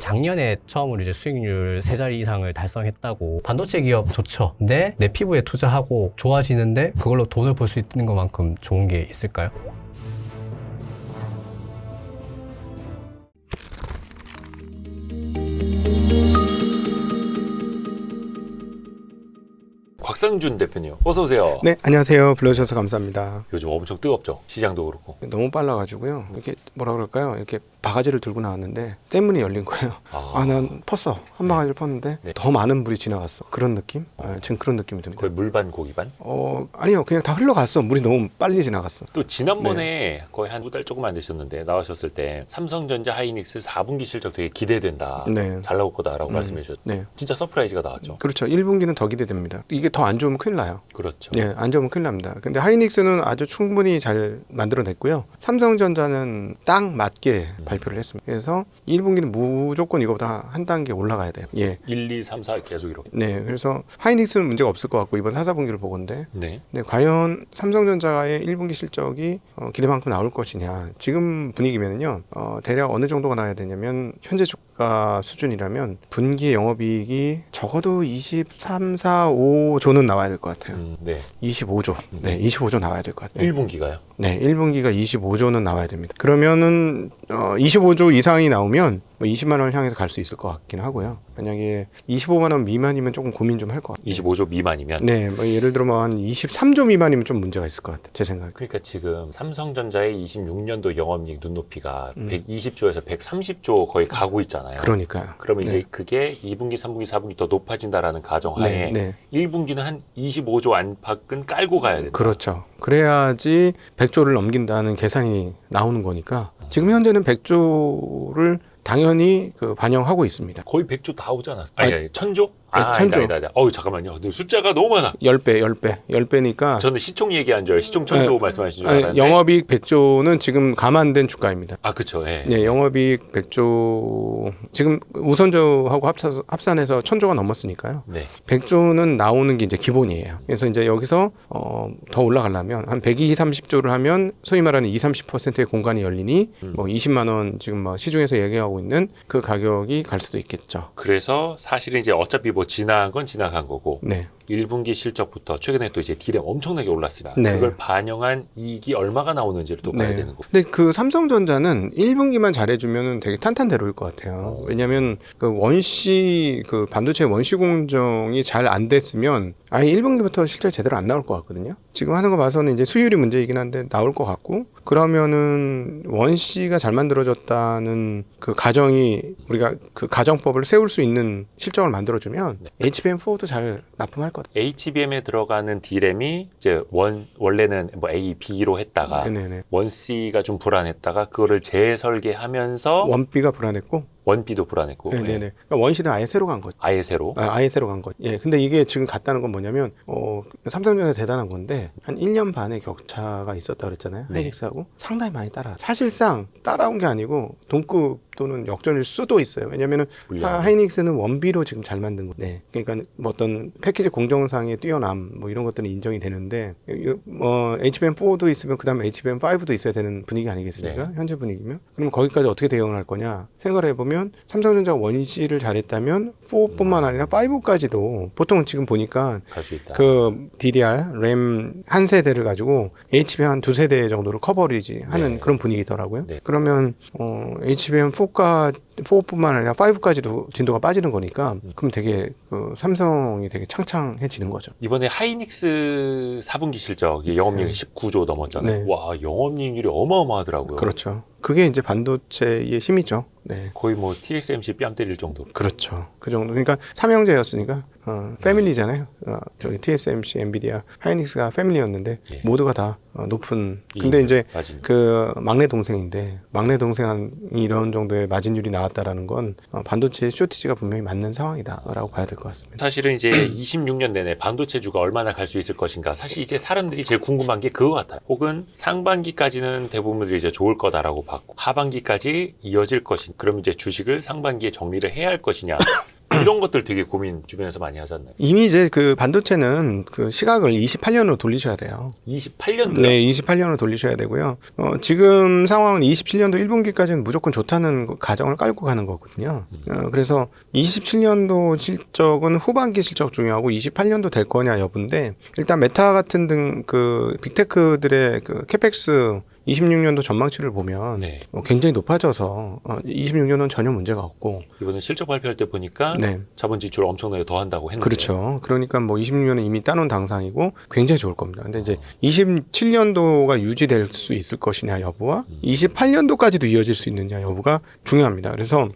작년에 처음으로 이제 수익률 3자리 이상을 달성했다고. 반도체 기업 좋죠. 근데 내 피부에 투자하고 좋아지는데 그걸로 돈을 벌 수 있는 것만큼 좋은 게 있을까요? 곽상준 대표님, 어서 오세요. 네, 안녕하세요. 불러주셔서 감사합니다. 요즘 엄청 뜨겁죠? 시장도 그렇고. 너무 빨라가지고요. 이렇게 뭐라 그럴까요? 이렇게 바가지를 들고 나왔는데 떼문이 열린 거예요. 난 펐어. 한 바가지를 펐는데 네. 더 많은 물이 지나갔어. 그런 느낌? 지금 그런 느낌이 듭니다. 거의 물반 고기반? 아니요. 그냥 다 흘러갔어. 물이 너무 빨리 지나갔어. 또 지난번에 거의 한 2달 조금 안 되셨는데 나오셨을 때 삼성전자 하이닉스 4분기 실적 되게 기대된다. 네. 잘 나올 거다라고 말씀해 주셨죠. 네. 진짜 서프라이즈가 나왔죠. 그렇죠. 1분기는 더 기대됩니다. 이게 더 안 좋으면 큰일 나요. 그렇죠. 네, 안 좋으면 큰일 납니다. 근데 하이닉스는 아주 충분히 잘 만들어냈고요. 삼성전자는 딱 맞게 발표를 했습니다. 그래서 1분기는 무조건 이거보다 한 단계 올라가야 돼요. 예. 1, 2, 3, 4 계속 이렇게. 네, 그래서 하이닉스는 문제가 없을 것 같고 이번 4, 4분기를 보건데 네. 네, 과연 삼성전자의 1분기 실적이 기대만큼 나올 것이냐. 지금 분위기면은요, 대략 어느 정도가 나와야 되냐면 현재 주가 수준이라면 분기 영업이익이 적어도 23, 4, 5조는 나와야 될 것 같아요. 네. 25조. 네, 25조 나와야 될 것 같아요. 1분기가요? 네, 1분기가 25조는 나와야 됩니다. 그러면은 25조 이상이 나오면 뭐 20만 원을 향해서 갈 수 있을 것 같긴 하고요. 만약에 25만 원 미만이면 조금 고민 좀 할 것 같아요. 25조 미만이면? 네, 뭐 예를 들어 뭐 한 23조 미만이면 좀 문제가 있을 것 같아요. 제 생각에. 그러니까 지금 삼성전자의 26년도 영업이익 눈높이가 120조에서 130조 거의 가고 있잖아요. 그러니까요. 그러면 이제 네. 그게 2분기, 3분기, 4분기 더 높아진다라는 가정하에 네, 네. 1분기는 한 25조 안팎은 깔고 가야 된다. 그렇죠. 그래야지 100조를 넘긴다는 계산이 나오는 거니까 지금 현재는 100조를 당연히 반영하고 있습니다. 거의 100조 다 오지 않았어요? 아니, 1000조? 아, 1000조. 아니다. 잠깐만요. 숫자가 너무 많아. 10배니까 저는 시총 얘기한 줄, 시총 1000조 말씀하신 줄 알았는데. 영업이익 100조는 지금 감안된 주가입니다. 아, 그쵸. 예. 네, 영업이익 100조 지금 우선조하고 합산해서 1000조가 넘었으니까요. 네. 100조는 나오는 게 이제 기본이에요. 그래서 이제 여기서 더 올라가려면 한 120, 30조를 하면 소위 말하는 20, 30%의 공간이 열리니 뭐 20만 원 지금 뭐 시중에서 얘기하고 있는 그 가격이 갈 수도 있겠죠. 그래서 사실은 이제 어차피 뭐 지나간 건 지나간 거고. 네. 1분기 실적부터 최근에 또 이제 딜에 엄청나게 올랐습니다. 네. 그걸 반영한 이익이 얼마가 나오는지를 또 봐야 되는 거고. 근데 그 삼성전자는 1분기만 잘해주면 되게 탄탄대로일 것 같아요. 왜냐하면 그 원시 그 반도체 원시 공정이 잘 안 됐으면 아예 1분기부터 실적 제대로 안 나올 것 같거든요. 지금 하는 거 봐서는 이제 수율이 문제이긴 한데 나올 것 같고 그러면은 원시가 잘 만들어졌다는 그 가정이 우리가 그 가정법을 세울 수 있는 실적을 만들어주면 HBM4도 잘 납품할 것 같아요. HBM에 들어가는 D램이 이제 원래는 뭐 A, B로 했다가 네네네. 원 C가 좀 불안했다가 그거를 재설계하면서 원비가 불안했고 원 B도 불안했고 네네네. 예. 그러니까 원시는 아예 새로 간 거죠. 아예 새로. 아예 새로 간 것. 예. 근데 이게 지금 갔다는 건 뭐냐면, 삼성전자 대단한 건데, 한 1년 반의 격차가 있었다 그랬잖아요. 네. 하이닉스하고. 상당히 많이 따라. 사실상 따라온 게 아니고, 동급 또는 역전일 수도 있어요. 왜냐면은, 하이닉스는 원비로 지금 잘 만든 거. 네. 그러니까 뭐 어떤 패키지 공정상의 뛰어남, 뭐 이런 것들은 인정이 되는데, HBM4도 있으면, 그 다음에 HBM5도 있어야 되는 분위기 아니겠습니까? 네. 현재 분위기면. 그러면 거기까지 어떻게 대응을 할 거냐? 생각을 해보면, 삼성전자가 원시를 잘했다면 4뿐만 아니라 5까지도 보통 지금 보니까 갈 수 있다. 그 DDR 램 한 세대를 가지고 HBM 한 두 세대 정도를 커버리지 하는 네. 그런 분위기더라고요. 네. 그러면 HBM4뿐만 아니라 5까지도 진도가 빠지는 거니까 그럼 되게 삼성이 되게 창창해지는 거죠. 이번에 하이닉스 4분기 실적 영업이익이 19조 넘었잖아요. 네. 와, 영업이익률이 어마어마하더라고요. 그렇죠. 그게 이제 반도체의 힘이죠. 네. 거의 뭐 TSMC 뺨 때릴 정도로. 그렇죠. 그 정도. 그러니까 삼형제였으니까 패밀리잖아요. 저기 TSMC, 엔비디아, 하이닉스가 패밀리였는데 예. 모두가 다 높은. 근데 이제 맞습니다. 그 막내 동생인데 막내 동생이 이런 정도의 마진율이 나왔다라는 건 반도체 쇼티지가 분명히 맞는 상황이다라고 봐야 될 것 같습니다. 사실은 이제 26년 내내 반도체주가 얼마나 갈 수 있을 것인가. 사실 이제 사람들이 제일 궁금한 게 그거 같아요. 혹은 상반기까지는 대부분들이 이제 좋을 거다라고 봤고 하반기까지 이어질 것인. 그럼 이제 주식을 상반기에 정리를 해야 할 것이냐. 이런 것들 되게 고민 주변에서 많이 하잖아요. 이미 이제 그 반도체는 그 시각을 28년으로 돌리셔야 돼요. 28년도요? 네, 28년으로 돌리셔야 되고요. 지금 상황은 27년도 1분기까지는 무조건 좋다는 가정을 깔고 가는 거거든요. 그래서 27년도 실적은 후반기 실적 중요하고 28년도 될 거냐 여부인데, 일단 메타 같은 그 빅테크들의 그 캐펙스 26년도 전망치를 보면 네. 굉장히 높아져서 26년은 전혀 문제가 없고, 이번에 실적 발표할 때 보니까 네. 자본 지출 엄청나게 더 한다고 했는데. 그렇죠. 그러니까 뭐 26년은 이미 따놓은 당상이고 굉장히 좋을 겁니다. 근데 이제 27년도가 유지될 수 있을 것이냐 여부와 28년도까지도 이어질 수 있느냐 여부가 중요합니다. 그래서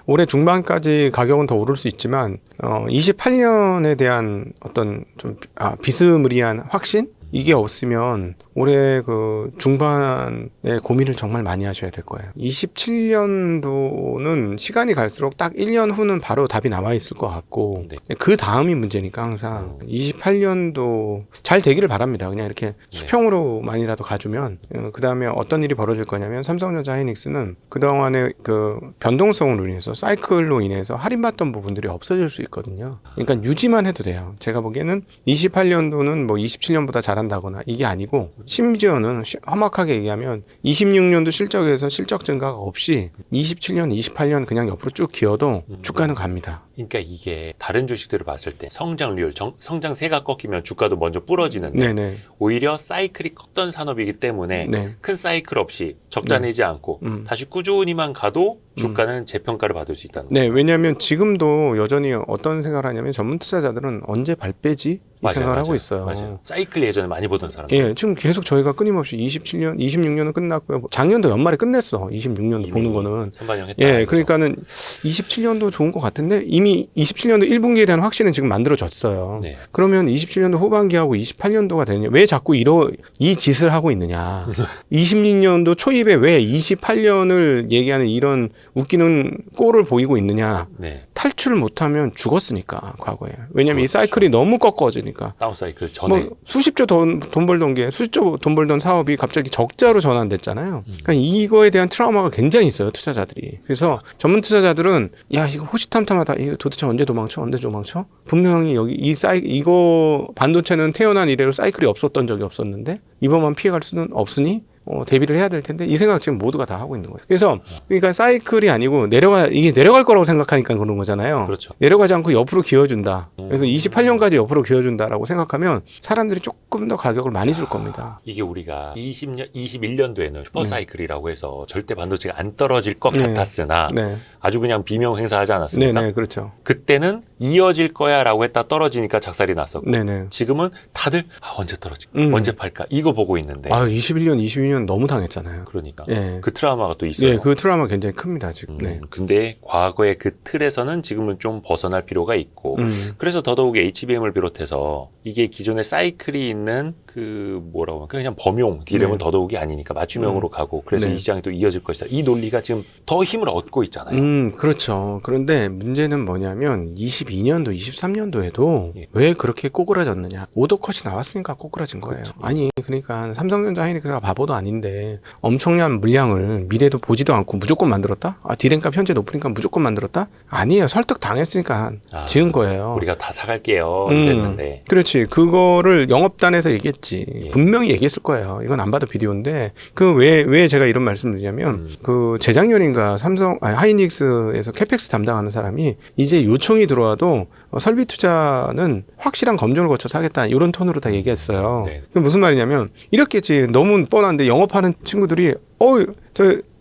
올해 중반까지 가격은 더 오를 수 있지만 28년에 대한 어떤 좀 비스무리한 확신? 이게 없으면 올해 그 중반에 고민을 정말 많이 하셔야 될 거예요. 27년도는 시간이 갈수록 딱 1년 후는 바로 답이 남아 있을 것 같고, 네. 그 다음이 문제니까 항상 28년도 잘 되기를 바랍니다. 그냥 이렇게 수평으로만이라도 가주면, 그 다음에 어떤 일이 벌어질 거냐면 삼성전자 하이닉스는 그동안에 그 변동성으로 인해서 사이클로 인해서 할인받던 부분들이 없어질 수 있거든요. 그러니까 유지만 해도 돼요. 제가 보기에는 28년도는 뭐 27년보다 잘한다거나 이게 아니고, 심지어는 험악하게 얘기하면 26년도 실적에서 실적 증가가 없이 27년, 28년 그냥 옆으로 쭉 기어도 주가는 갑니다. 그러니까 이게 다른 주식들을 봤을 때 성장률, 성장세가 꺾이면 주가도 먼저 부러지는데 네네. 오히려 사이클이 컸던 산업이기 때문에 네. 큰 사이클 없이 적자 네. 내지 않고 다시 꾸준히만 가도 주가는 재평가를 받을 수 있다는 거예요. 네, 왜냐하면 지금도 여전히 어떤 생각을 하냐면 전문 투자자들은 언제 발 빼지? 이 생각을 하고 있어요. 맞아요. 사이클 예전에 많이 보던 사람들. 예, 지금 계속 저희가 끊임없이 27년, 26년은 끝났고요. 작년도 연말에 끝냈어. 26년도 보는 거는. 선반영 했다. 예, 그러니까는 27년도 좋은 것 같은데 이미 27년도 1분기에 대한 확신은 지금 만들어졌어요. 네. 그러면 27년도 후반기하고 28년도가 되느냐? 왜 자꾸 이 짓을 하고 있느냐? 26년도 초입에 왜 28년을 얘기하는 이런 웃기는 꼴을 보이고 있느냐? 네. 탈출을 못하면 죽었으니까 과거에. 왜냐하면 이 사이클이 너무 꺾어지니까. 다운 사이클 전에. 뭐 수십조 돈 벌던 게 수십조 돈 벌던 사업이 갑자기 적자로 전환됐잖아요. 그러니까 이거에 대한 트라우마가 굉장히 있어요, 투자자들이. 그래서 전문 투자자들은 야 이거 호시탐탐하다. 이거 도대체 언제 도망쳐? 언제 도망쳐? 분명히 여기 이거 반도체는 태어난 이래로 사이클이 없었던 적이 없었는데 이번만 피해갈 수는 없으니 대비를 해야 될 텐데 이 생각 지금 모두가 다 하고 있는 거예요. 그래서 그러니까 사이클이 아니고 이게 내려갈 거라고 생각하니까 그런 거잖아요. 그렇죠. 내려가지 않고 옆으로 기어준다. 그래서 28년까지 옆으로 기어준다라고 생각하면 사람들이 조금 더 가격을 많이 줄 겁니다. 이게 우리가 21년도에는 슈퍼사이클이라고 해서 절대 반도체가 안 떨어질 것 같았으나 네. 아주 그냥 비명 행사하지 않았습니까? 네네, 그렇죠. 그때는 이어질 거야라고 했다 떨어지니까 작살이 났었고 네네. 지금은 다들 언제 떨어질까? 언제 팔까? 이거 보고 있는데 21년, 22년 너무 당했잖아요. 그러니까 예. 그 트라우마가 또 있어요. 예, 그 트라우마 굉장히 큽니다, 지금. 네. 근데 과거의 그 틀에서는 지금은 좀 벗어날 필요가 있고 그래서 더더욱 HBM을 비롯해서 이게 기존의 사이클이 있는 그 뭐라고 할까 그냥 범용 디램은 더더욱이 아니니까 맞춤형으로 가고 그래서 이 시장이 또 이어질 것이다. 이 논리가 지금 더 힘을 얻고 있잖아요. 그렇죠. 그런데 문제는 뭐냐면 22년도, 23년도에도 왜 그렇게 꼬그라졌느냐. 오더컷이 나왔으니까 꼬그라진 거예요. 그렇죠. 아니 그러니까 삼성전자 하이닉스가 바보도 아닌데 엄청난 물량을 미래도 보지도 않고 무조건 만들었다? 디램값 현재 높으니까 무조건 만들었다? 아니에요. 설득 당했으니까 지은 거예요. 우리가 다 사갈게요. 이랬는데. 그렇지. 그거를 영업단에서 얘기했지. 분명히 얘기했을 거예요. 이건 안 봐도 비디오인데 왜 제가 이런 말씀을 드리냐면 그 재작년인가 하이닉스에서 캐펙스 담당하는 사람이 이제 요청이 들어와도 설비 투자는 확실한 검증을 거쳐서 하겠다 이런 톤으로 다 얘기했어요. 네. 무슨 말이냐면 이렇겠지. 너무 뻔한데 영업하는 친구들이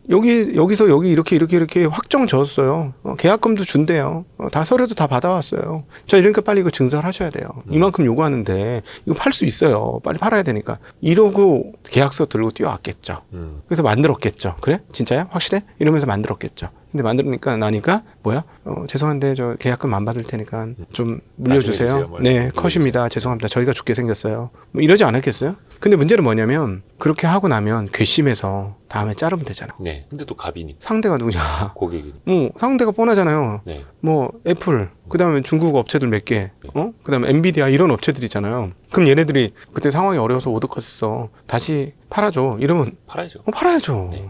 여기서 여기 이렇게 확정 졌어요. 계약금도 준대요. 다 서류도 다 받아왔어요. 이러니까 빨리 이거 증설을 하셔야 돼요. 이만큼 요구하는데 이거 팔 수 있어요. 빨리 팔아야 되니까. 이러고 계약서 들고 뛰어왔겠죠. 그래서 만들었겠죠. 그래? 진짜야? 확실해? 이러면서 만들었겠죠. 근데 나니까 뭐야? 죄송한데 저 계약금 안 받을 테니까 좀 물려주세요. 네, 컷입니다. 죄송합니다. 저희가 죽게 생겼어요. 뭐 이러지 않았겠어요? 근데 문제는 뭐냐면 그렇게 하고 나면 гля심해서 다음에 자르면 되잖아. 네. 근데 또 갑이니까. 상대가 누구냐? 고객이. 상대가 뻔하잖아요. 네. 뭐 애플, 그다음에 중국 업체들 몇 개, 그다음에 엔비디아 이런 업체들이잖아요. 그럼 얘네들이 그때 상황이 어려워서 오더컷 다시 팔아줘. 이러면 팔아야죠. 팔아야죠. 네.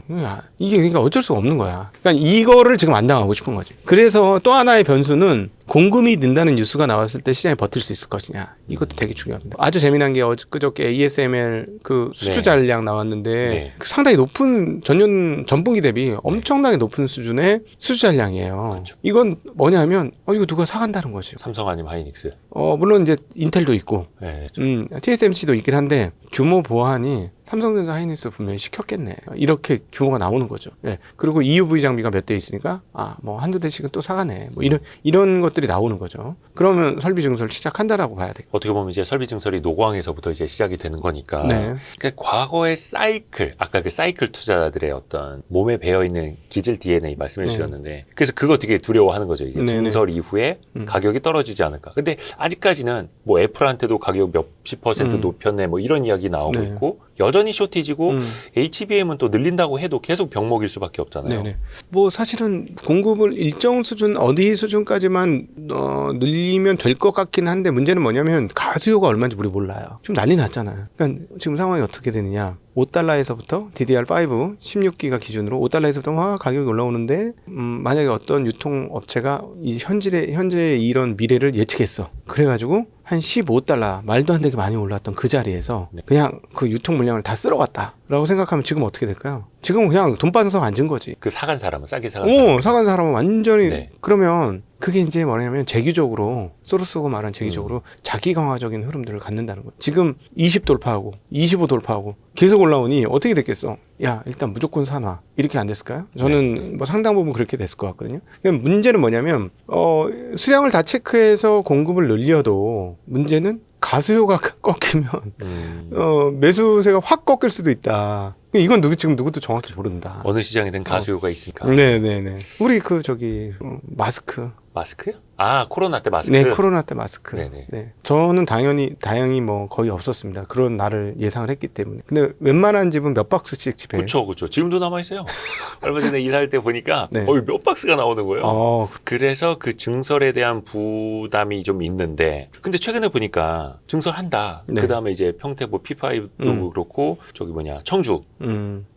이게 그러니까 어쩔 수가 없는 거야. 그러니까 이거를 지금 안 당하고 싶은 거지. 그래서 또 하나의 변수는 공급이 는다는 뉴스가 나왔을 때 시장이 버틸 수 있을 것이냐. 이것도 되게 중요합니다. 아주 재미난 게 그저께 ASML 그 수주 네. 잔량 나왔는데 네. 상당히 높은 전분기 대비 엄청나게 높은 수준의 수주 잔량이에요. 그렇죠. 이건 뭐냐면 이거 누가 사간다는 거죠. 삼성 아니면 하이닉스. 물론 이제 인텔도 있고 네. TSMC도 있긴 한데 규모 보완이 삼성전자 하이닉스 분명히 시켰겠네. 이렇게 규모가 나오는 거죠. 예. 그리고 EUV 장비가 몇 대 있으니까 뭐 한두 대씩은 또 사가네. 뭐 이런 것들이 나오는 거죠. 그러면 설비 증설 시작한다라고 봐야 돼요. 어떻게 보면 이제 설비 증설이 노광에서부터 이제 시작이 되는 거니까. 네. 그러니까 과거의 사이클, 아까 그 사이클 투자자들의 어떤 몸에 배어 있는 기질 DNA 말씀해 주셨는데, 그래서 그거 되게 두려워하는 거죠. 이제 네네. 증설 이후에 가격이 떨어지지 않을까. 근데 아직까지는 뭐 애플한테도 가격 몇십 % 높였네, 뭐 이런 이야기 나오고 네. 있고, 여전히 쇼티지고 HBM은 또 늘린다고 해도 계속 병먹일 수밖에 없잖아요. 네네. 뭐 사실은 공급을 일정 수준 어디 수준까지만 늘리면 될 것 같긴 한데 문제는 뭐냐면 가수요가 얼마인지 우리 몰라요. 지금 난리 났잖아요. 그러니까 지금 상황이 어떻게 되느냐. 5달러에서부터 DDR5 16기가 기준으로 5달러에서부터 막 가격이 올라오는데 만약에 어떤 유통업체가 이 현재의 이런 미래를 예측했어. 그래가지고 한 15달러 말도 안 되게 많이 올랐던 그 자리에서 그냥 그 유통 물량을 다 쓸어갔다라고 생각하면 지금 어떻게 될까요? 지금 그냥 돈 빠져서 앉은 거지. 그 사간 사람은 싸게 사간 사람. 사간 사람은 완전히 네. 그러면 그게 이제 뭐냐면 재규적으로 소로스가 말한 재규적으로 자기 강화적인 흐름들을 갖는다는 거예요. 지금 20 돌파하고 25 돌파하고 계속 올라오니 어떻게 됐겠어? 야 일단 무조건 사놔. 이렇게 안 됐을까요? 저는 뭐 상당 부분 그렇게 됐을 것 같거든요. 그러니까 문제는 뭐냐면 수량을 다 체크해서 공급을 늘려도 문제는 가수요가 꺾이면 매수세가 확 꺾일 수도 있다. 이건 지금 누구도 정확히 모른다. 어느 시장에든 가수요가 있으니까. 네네네. 우리 마스크. 마스크요? 코로나 때 마스크. 네, 코로나 때 마스크. 네네. 네. 저는 다행히 뭐 거의 없었습니다. 그런 날을 예상을 했기 때문에. 근데 웬만한 집은 몇 박스씩 집에. 그렇죠. 지금도 남아 있어요. 얼마 전에 이사할 때 보니까 네. 몇 박스가 나오는 거예요. 그래서 그 증설에 대한 부담이 좀 있는데, 근데 최근에 보니까 증설한다. 네. 그 다음에 이제 평택 뭐 P5도 그렇고 청주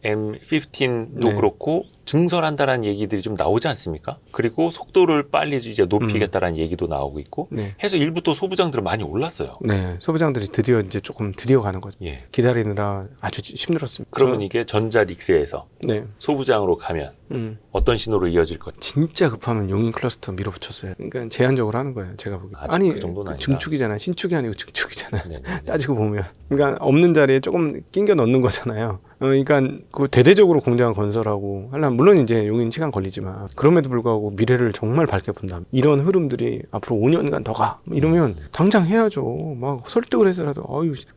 M15도 네. 그렇고 증설한다라는 얘기들이 좀 나오지 않습니까? 그리고 속도를 빨리 이제 높이겠다라는 얘기도 나오고 있고, 네. 해서 일부 또 소부장들은 많이 올랐어요. 네, 소부장들이 드디어 가는 거죠. 예. 기다리느라 아주 힘들었습니다. 그러면 이게 전자닉스에서 네. 소부장으로 가면 어떤 신호로 이어질 것? 진짜 급하면 용인 클러스터 밀어붙였어요. 그러니까 제한적으로 하는 거예요. 제가 보기. 아직 그 정도는 아니다. 증축이잖아요. 신축이 아니고 증축이잖아요. 네네네. 따지고 보면. 그러니까 없는 자리에 조금 낑겨 넣는 거잖아요. 그러니까 그 대대적으로 공장을 건설하고 하려면 물론 이제 용인 시간 걸리지만 그럼에도 불구하고 미래를 정말 밝게 본다. 이런 흐름들이 앞으로 5년간 더 가. 이러면 당장 해야죠. 막 설득을 해서라도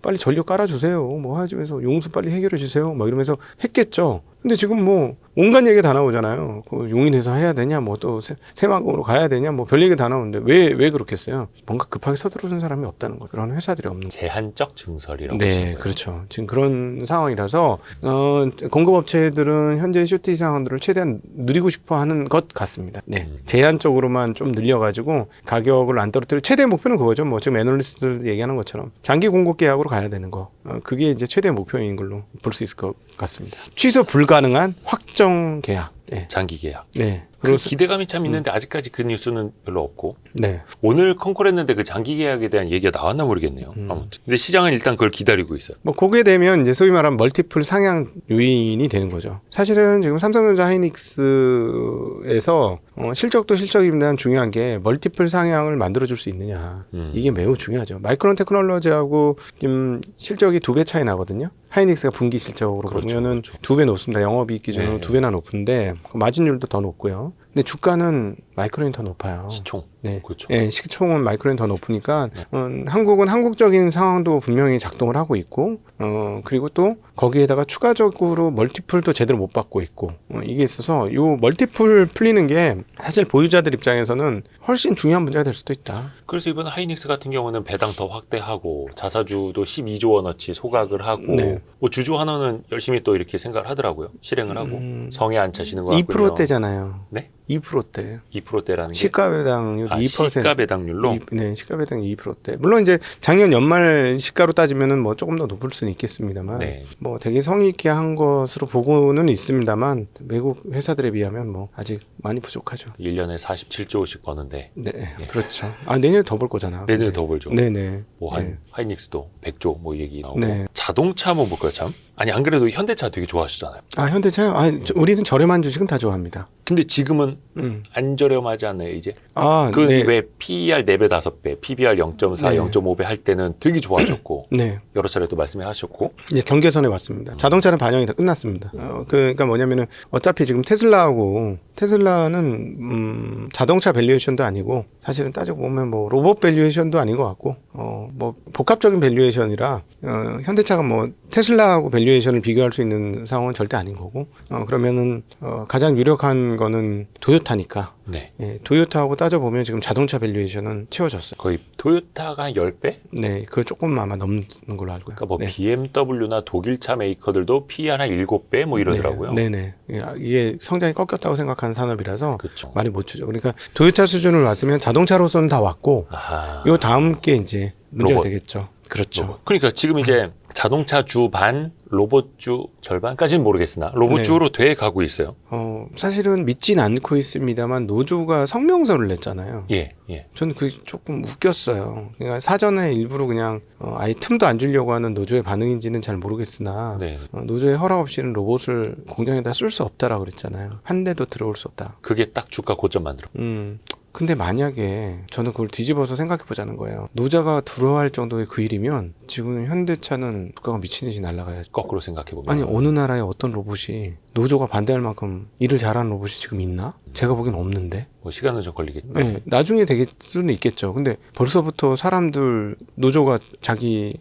빨리 전력 깔아주세요. 뭐 하면서 용수 빨리 해결해 주세요. 막 이러면서 했겠죠. 근데 지금 뭐 온갖 얘기 다 나오잖아요. 그 용인에서 해야 되냐, 뭐 또 새마을로 가야 되냐, 뭐 별 얘기 다 나오는데 왜 그렇겠어요? 뭔가 급하게 서두르는 사람이 없다는 거예요. 그런 회사들이 없는 거예요. 제한적 증설이라고. 네, 그렇죠. 지금 그런 상황이라서 공급업체들은 현재 쇼티 상황들을 최대한 누리고 싶어하는 것 같습니다. 네, 제한적으로만 좀 늘려가지고 가격을 안 떨어뜨리고 최대 목표는 그거죠. 뭐 지금 애널리스트들 얘기하는 것처럼 장기 공급 계약으로 가야 되는 거. 그게 이제 최대 목표인 걸로 볼 수 있을 것 같습니다. 취소 불가능한 확정 계약. 네. 장기 계약. 네. 그 기대감이 참 있는데 아직까지 그 뉴스는 별로 없고. 네. 오늘 컨콜했는데 그 장기 계약에 대한 얘기가 나왔나 모르겠네요. 아무튼. 근데 시장은 일단 그걸 기다리고 있어요. 뭐 그게 되면 이제 소위 말하는 멀티플 상향 요인이 되는 거죠. 사실은 지금 삼성전자 하이닉스에서 실적도 실적입니다만 중요한 게 멀티플 상향을 만들어줄 수 있느냐. 이게 매우 중요하죠. 마이크론 테크놀로지하고 지금 실적이 2배 차이 나거든요. 하이닉스가 분기 실적으로 보면은 2배 높습니다. 영업이익 기준으로 네. 2배나 높은데 마진율도 더 높고요. 근데 주가는 마이크론이 더 높아요. 시총. 네. 그렇죠. 네, 시총은 마이크론이 더 높으니까 한국은 한국적인 상황도 분명히 작동을 하고 있고 그리고 또 거기에다가 추가적으로 멀티플도 제대로 못 받고 있고 이게 있어서 요 멀티플 풀리는 게 사실 보유자들 입장에서는 훨씬 중요한 문제가 될 수도 있다. 그래서 이번 하이닉스 같은 경우는 배당 더 확대하고 자사주도 12조 원어치 소각을 하고 네. 뭐 주주 환원은 열심히 또 이렇게 생각을 하더라고요. 실행을 하고 성에 안 차시는 것 같고요. 2%대잖아요. 네? 2%대. 2%대라는 게 시가 배당률 2%. 시가 배당률로. 네, 시가 배당 2%대. 물론 이제 작년 연말 시가로 따지면은 뭐 조금 더 높을 수는 있겠습니다만, 네. 뭐 되게 성의 있게 한 것으로 보고는 있습니다만 외국 회사들에 비하면 뭐 아직 많이 부족하죠. 1년에 47조씩 버는데 네, 예. 그렇죠. 아 내년에 더 벌 거잖아. 내년에 더 벌죠. 네네. 뭐 한 네. 하이닉스도 100조 뭐 얘기 나오고. 네. 자동차 한번 볼까요, 참? 아니 안 그래도 현대차 되게 좋아하시잖아요. 아 현대차요? 아 우리는 저렴한 주식은 다 좋아합니다. 근데 지금은 음. 안 저렴하지 않나요, 이제? 아 그 네. 왜 PER 4배, 5배, PBR 0.4, 네. 0.5배 할 때는 되게 좋아하셨고 네. 여러 차례 또 말씀하셨고 이제 경계선에 왔습니다. 자동차는 반영이 다 끝났습니다. 그러니까 뭐냐면은 어차피 지금 테슬라는 자동차 밸류에이션도 아니고 사실은 따지고 보면 뭐 로봇 밸류에이션도 아닌 것 같고 뭐 복합적인 밸류에이션이라 현대차가 뭐 테슬라하고 밸류에이션을 비교할 수 있는 상황은 절대 아닌 거고 그러면은 가장 유력한 거는 도요타니까 네. 예, 도요타하고 따져보면 지금 자동차 밸류에이션은 채워졌어요. 거의 토요타가 한 10배? 네, 그거 조금 아마 넘는 걸로 알고요. 그러니까 뭐 네. BMW나 독일차 메이커들도 PER 한 7배 뭐 이러더라고요. 네네. 이게 성장이 꺾였다고 생각하는 산업이라서 그렇죠. 많이 못 추죠. 그러니까 도요타 수준을 왔으면 자동차로서는 다 왔고 아하. 요 다음 게 이제 문제가 로봇. 되겠죠. 그렇죠. 로봇. 그러니까 지금 이제 자동차 주 반, 로봇 주 절반까지는 모르겠으나 로봇 네. 주로 돼 가고 있어요. 사실은 믿진 않고 있습니다만 노조가 성명서를 냈잖아요. 예, 예. 저는 그게 조금 웃겼어요. 그러니까 사전에 일부러 그냥 아예 틈도 안 주려고 하는 노조의 반응인지는 잘 모르겠으나 네. 노조의 허락 없이는 로봇을 공장에다 쓸 수 없다라고 그랬잖아요. 한 대도 들어올 수 없다. 그게 딱 주가 고점 만들어. 근데 만약에 저는 그걸 뒤집어서 생각해 보자는 거예요. 노자가 두려워할 정도의 그 일이면 지금 현대차는 주가가 미친 듯이 날아가야죠. 거꾸로 생각해 보면. 아니 어느 나라의 어떤 로봇이 노조가 반대할 만큼 일을 잘하는 로봇이 지금 있나? 제가 보기엔 없는데. 뭐 시간은 좀 걸리겠죠. 네, 나중에 되길 수는 있겠죠. 근데 벌써부터 사람들 노조가 자기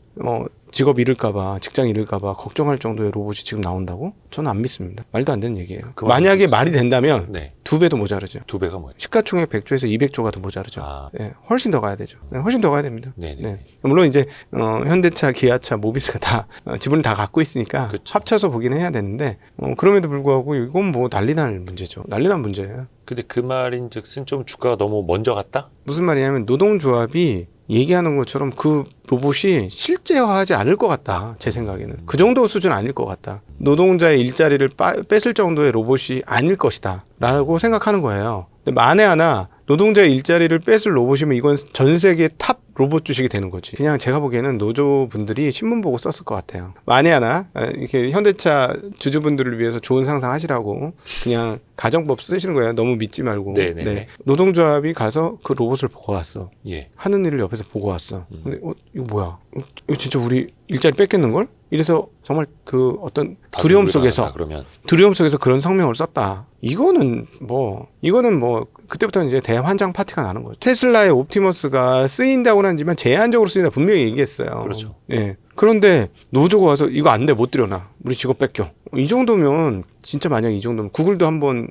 직업 잃을까봐 직장 잃을까봐 걱정할 정도의 로봇이 지금 나온다고? 저는 안 믿습니다. 말도 안 되는 얘기예요. 만약에 말이 된다면 네. 2배도 모자르죠. 2배가 뭐예요? 시가총액 100조에서 200조가 더 모자르죠. 아. 네, 훨씬 더 가야 되죠. 네, 훨씬 더 가야 됩니다. 네네. 네. 물론 이제 현대차, 기아차, 모비스가 다 지분을 다 갖고 있으니까 그쵸. 합쳐서 보기는 해야 되는데 그럼에도 불구하고 이건 뭐 난리날 문제죠. 난리날 문제예요. 근데 그 말인즉슨 좀 주가가 너무 먼저 갔다? 무슨 말이냐면 노동조합이 얘기하는 것처럼 그 로봇이 실제화하지 않을 것 같다. 제 생각에는. 그 정도 수준 아닐 것 같다. 노동자의 일자리를 뺏을 정도의 로봇이 아닐 것이다. 라고 생각하는 거예요. 근데 만에 하나 노동자의 일자리를 뺏을 로봇이면 이건 전 세계 탑 로봇 주식이 되는 거지. 그냥 제가 보기에는 노조분들이 신문 보고 썼을 것 같아요. 만에 하나 이렇게 현대차 주주분들을 위해서 좋은 상상하시라고 그냥 가정법 쓰시는 거예요. 너무 믿지 말고. 네네네. 네. 노동조합이 가서 그 로봇을 보고 왔어. 예. 하는 일을 옆에서 보고 왔어. 근데 이거 뭐야? 이거 진짜 우리 일자리 뺏겠는 걸? 이래서 정말 그 어떤 두려움 속에서 그러면 그런 성명을 썼다. 이거는 뭐 그때부터 이제 대환장 파티가 나는 거죠. 테슬라의 옵티머스가 쓰인다고는 하지만 제한적으로 쓰인다 분명히 얘기했어요. 그렇죠. 예. 그런데 노조가 와서 이거 안 돼, 못 들여놔. 우리 직업 뺏겨. 이 정도면 진짜 만약 이 정도면 구글도 한번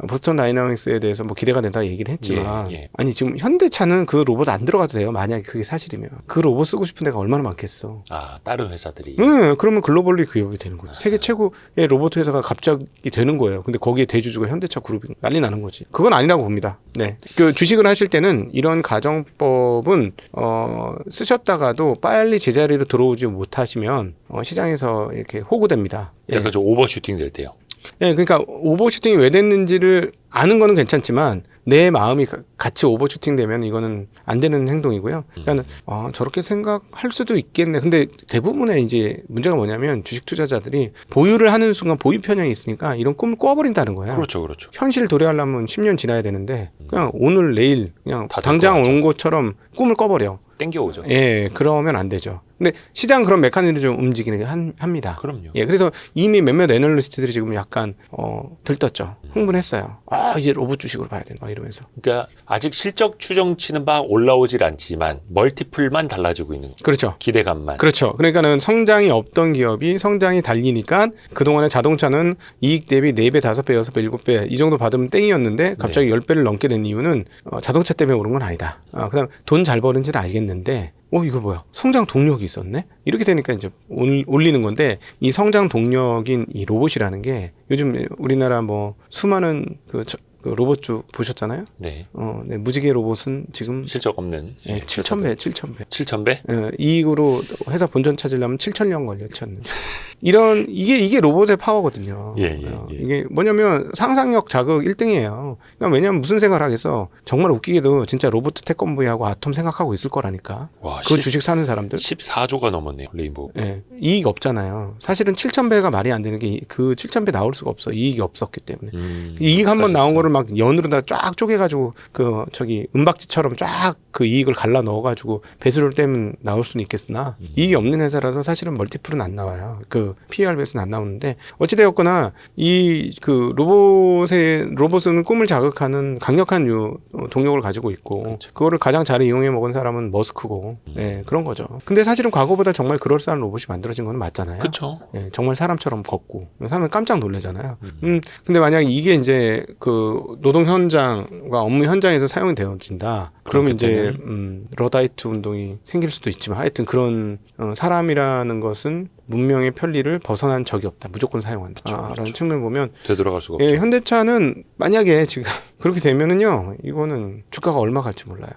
보스턴 다이나믹스에 대해서 기대가 된다 얘기를 했지만 예. 아니 지금 현대차는 그 로봇 안 들어가도 돼요. 만약에 그게 사실이면 그 로봇 쓰고 싶은 데가 얼마나 많겠어. 아, 다른 회사들이. 네, 그러면 글로벌리 기업이 되는 거예요. 세계 최고의 로봇 회사가 갑자기 되는 거예요. 근데 거기에 대주주가 현대차 그룹이 난리 나는 거지. 그건 아니라고 봅니다. 네, 그 주식을 하실 때는 이런 가정법은 쓰셨다가도 빨리 제자리로 들어오지 못하시면 시장에서 이렇게 호구됩니다. 약간 좀 오버슈팅 될 때요. 예, 그러니까 오버슈팅이 왜 됐는지를 아는 거는 괜찮지만 내 마음이 같이 오버슈팅 되면 이거는 안 되는 행동이고요. 그러니까 저렇게 생각할 수도 있겠네. 근데 대부분의 이제 문제가 뭐냐면 주식 투자자들이 보유를 하는 순간 보유 편향이 있으니까 이런 꿈을 꿔버린다는 거예요. 그렇죠, 그렇죠. 현실 도래하려면 10년 지나야 되는데 그냥 오늘 내일 그냥 다될 당장 것 같죠. 온 것처럼 꿈을 꿔버려. 땡겨오죠. 예, 그러면 안 되죠. 근데 시장 그런 메커니즘을 좀 움직이는 게 합니다. 그럼요. 예, 그래서 이미 몇몇 애널리스트들이 지금 약간 들떴죠. 흥분했어요. 이제 로봇 주식으로 봐야 된다 이러면서. 그러니까 아직 실적 추정치는 바 올라오질 않지만 멀티플만 달라지고 있는 거죠. 그렇죠. 기대감만. 그렇죠. 그러니까는 성장이 없던 기업이 성장이 달리니까 그동안에 자동차는 이익 대비 4배, 5배, 6배, 7배 이 정도 받으면 땡이었는데 갑자기 10배를 넘게 된 이유는 자동차 때문에 오른 건 아니다. 그다음 돈 잘 버는지는 알겠는데 이거 뭐야? 성장 동력이 있었네? 이렇게 되니까 이제 올리는 건데 이 성장 동력인 이 로봇이라는 게 요즘 우리나라 수많은 그 로봇주 보셨잖아요. 네. 네, 무지개 로봇은 지금 실적 없는. 예, 7,000배, 7,000배. 7,000배? 이익으로 회사 본전 찾으려면 7,000년 걸렸잖아요. 이게 로봇의 파워거든요. 예. 이게 뭐냐면 상상력 자극 1등이에요. 그러니까 왜냐면 무슨 생각을 하겠어. 정말 웃기게도 진짜 로봇 태권브이하고 아톰 생각하고 있을 거라니까. 와, 그 주식 사는 사람들. 14조가 넘었네요. 레인보우. 예, 이익 없잖아요. 사실은 7,000배가 말이 안 되는 게 그 7,000배 나올 수가 없어. 이익이 없었기 때문에. 이익 한번 나온 거를 막 연으로 다 쫙 쪼개가지고 은박지처럼 쫙 그 이익을 갈라 넣어가지고 배수를 떼면 나올 수는 있겠으나 이익이 없는 회사라서 사실은 멀티플은 안 나와요. 그 PER 배수는 안 나오는데 어찌되었거나 이 그 로봇은 꿈을 자극하는 강력한 동력을 가지고 있고 그렇죠. 그거를 가장 잘 이용해 먹은 사람은 머스크고 예, 그런 거죠. 근데 사실은 과거보다 정말 그럴싸한 로봇이 만들어진 건 맞잖아요. 그렇죠. 예, 정말 사람처럼 걷고 사람을 깜짝 놀라잖아요. 근데 만약 이게 이제 그 노동 현장과 업무 현장에서 사용이 되어진다. 그러면 이제 러다이트 운동이 생길 수도 있지만 하여튼 그런 사람이라는 것은 문명의 편리를 벗어난 적이 없다. 무조건 사용한다. 라는 측면을 보면 되돌아갈 수가 없죠. 예, 현대차는 만약에 지금 그렇게 되면은요, 이거는 주가가 얼마 갈지 몰라요.